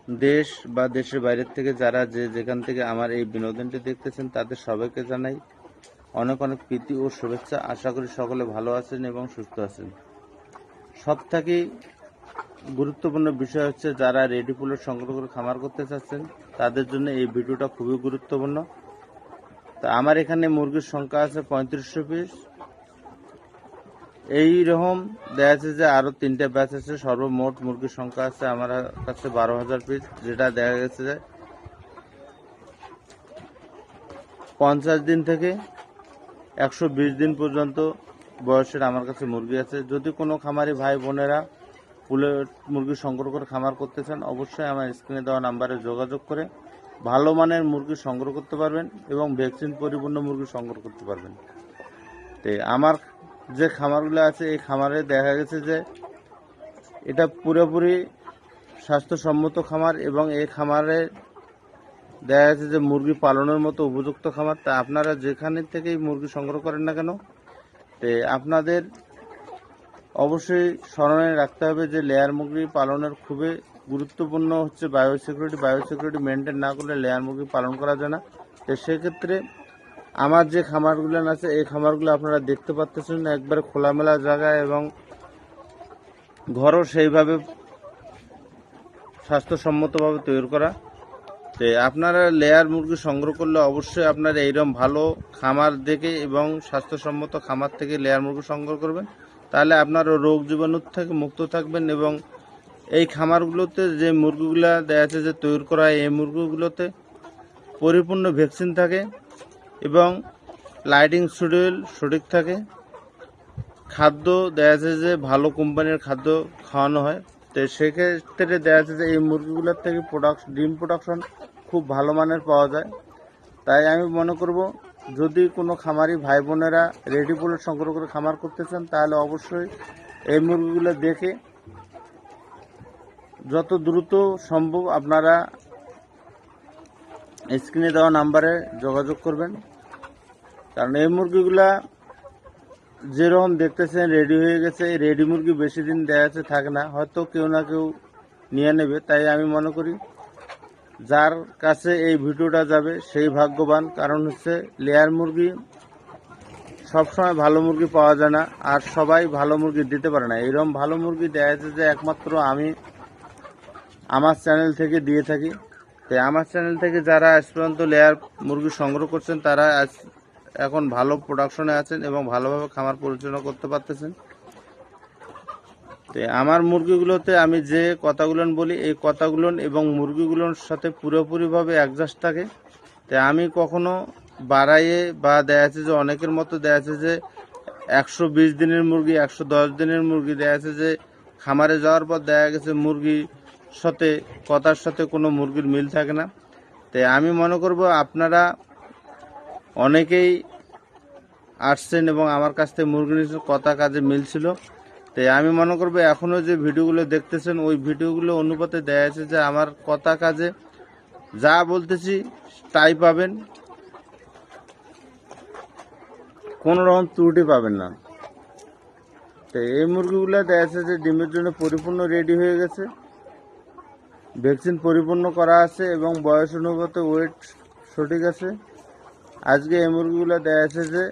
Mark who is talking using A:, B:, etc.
A: দেশ বা দেশের বাইরের থেকে যারা যেখান থেকে আমার এই বিনোদনটি দেখতেছেন তাদের সবাইকে জানাই অনেক অনেক প্রীতি ও শুভেচ্ছা। আশা করি সকলে ভালো আছেন এবং সুস্থ আছেন। সবথেকে গুরুত্বপূর্ণ বিষয় হচ্ছে যারা রেডি পুলের সংগ্রহ করে খামার করতে চাচ্ছেন তাদের জন্য এই ভিডিওটা খুবই গুরুত্বপূর্ণ। তা আমার এখানে মুরগির সংখ্যা আছে 3500 পিস। এই রকম দেখা যাচ্ছে যে আরও 3টে ব্যাচ আছে। সর্বমোট মুরগির সংখ্যা আছে আমার কাছে 12,000 পিস, যেটা দেখা গেছে যে 50 দিন থেকে 120 দিন পর্যন্ত বয়সের আমার কাছে মুরগি আছে। যদি কোনো খামারি ভাই বোনেরা পুলের মুরগি সংগ্রহ করে খামার করতে চান, অবশ্যই আমার স্ক্রিনে দেওয়া নাম্বারে যোগাযোগ করে ভালো মানের মুরগি সংগ্রহ করতে পারবেন এবং ভ্যাকসিন পরিপূর্ণ মুরগি সংগ্রহ করতে পারবেন। তো আমার যে খামারগুলো আছে এই খামারে দেখা গেছে যে এটা পুরোপুরি স্বাস্থ্যসম্মত খামার এবং এই খামারে দেখা যাচ্ছে যে মুরগি পালনের মতো উপযুক্ত খামার। তা আপনারা যেখানে থেকেই মুরগি সংগ্রহ করেন না কেন, তো আপনাদের অবশ্যই স্মরণে রাখতে হবে যে লেয়ার মুরগি পালনের খুবই গুরুত্বপূর্ণ হচ্ছে বায়োসিকিউরিটি মেনটেন না করলে লেয়ার মুরগি পালন করা যায় না। তো সেক্ষেত্রে আমার যে খামারগুলো আছে এই খামারগুলো আপনারা দেখতে পাচ্ছেন একবারে খোলামেলা জায়গায় এবং ঘরও সেইভাবে স্বাস্থ্যসম্মতভাবে তৈরি করা। তো আপনারা লেয়ার মুরগি সংগ্রহ করলে অবশ্যই আপনারা এইরকম ভালো খামার দেখে এবং স্বাস্থ্যসম্মত খামার থেকে লেয়ার মুরগি সংগ্রহ করবেন, তাহলে আপনারা রোগ জীবাণুর থেকে মুক্ত থাকবেন। এবং এই খামারগুলোতে যে মুরগিগুলো দেখা যাচ্ছে যে তৈরি করা হয় এই মুরগিগুলোতে পরিপূর্ণ ভ্যাকসিন থাকে এবং লাইটিং শিডিউল সঠিক থাকে। খাদ্য দেখা যাচ্ছে যে ভালো কোম্পানির খাদ্য খাওয়ানো হয়। তো সেক্ষেত্রে দেখা যাচ্ছে যে এই মুরগিগুলোর থেকে ডিম প্রোডাকশন খুব ভালো মানের পাওয়া যায়। তাই আমি মনে করব যদি কোনো খামারি ভাই বোনেরা রেডি পোলের সংগ্রহ করে খামার করতে চান তাহলে অবশ্যই এই মুরগিগুলো দেখে যত দ্রুত সম্ভব আপনারা স্ক্রিনে দেওয়া নাম্বারে যোগাযোগ করবেন। কারণ এই মুরগিগুলা যেরকম দেখতেছেন রেডি হয়ে গেছে, এই রেডি মুরগি বেশি দিন দেখা যাচ্ছে থাকে না, হয়তো কেউ না কেউ নিয়ে নেবে। তাই আমি মনে করি যার কাছে এই ভিডিওটা যাবে সেই ভাগ্যবান। কারণ হচ্ছে লেয়ার মুরগি সবসময় ভালো মুরগি পাওয়া যায় না, আর সবাই ভালো মুরগি দিতে পারে না। এইরকম ভালো মুরগি দেখা যাচ্ছে যে একমাত্র আমি আমার চ্যানেল থেকে দিয়ে থাকি। তো আমার চ্যানেল থেকে যারা আজ পর্যন্ত লেয়ার মুরগি সংগ্রহ করছেন তারা এখন ভালো প্রোডাকশনে আছেন এবং ভালোভাবে খামার পরিচালনা করতে পারতেছেন। তো আমার মুরগিগুলোতে আমি যে কথাগুলো বলি এই কথাগুলো এবং মুরগিগুলোর সাথে পুরোপুরিভাবে অ্যাডজাস্ট থাকে। তো আমি কখনো বাড়াইয়ে বা দেখা যাচ্ছে যে অনেকের মতো দেখা যাচ্ছে যে 120 দিনের মুরগি 110 দিনের মুরগি দেখা যাচ্ছে যে খামারে যাওয়ার পর দেখা গেছে মুরগির সাথে কথার সাথে কোনো মুরগির মিল থাকে না। তাই আমি মনে করব আপনারা অনেকেই আসছেন এবং আমার কাছ থেকে মুরগি নিয়েছেন, কথা কাজে মিল ছিল। তাই আমি মনে করব এখনও যে ভিডিওগুলো দেখতেছেন ওই ভিডিওগুলো অনুপাতে দেখা যাচ্ছে যে আমার কথা কাজে যা বলতেছি তাই পাবেন, কোনো রকম ত্রুটি পাবেন না। তো এই মুরগিগুলো দেখা যাচ্ছে যে ডিমের জন্য পরিপূর্ণ রেডি হয়ে গেছে, ভ্যাকসিন পরিপূর্ণ করা আছে এবং বয়স অনুপাতে ওয়েট সঠিক আছে। আজকে এই মুরগিগুলো দেখা যাচ্ছে যে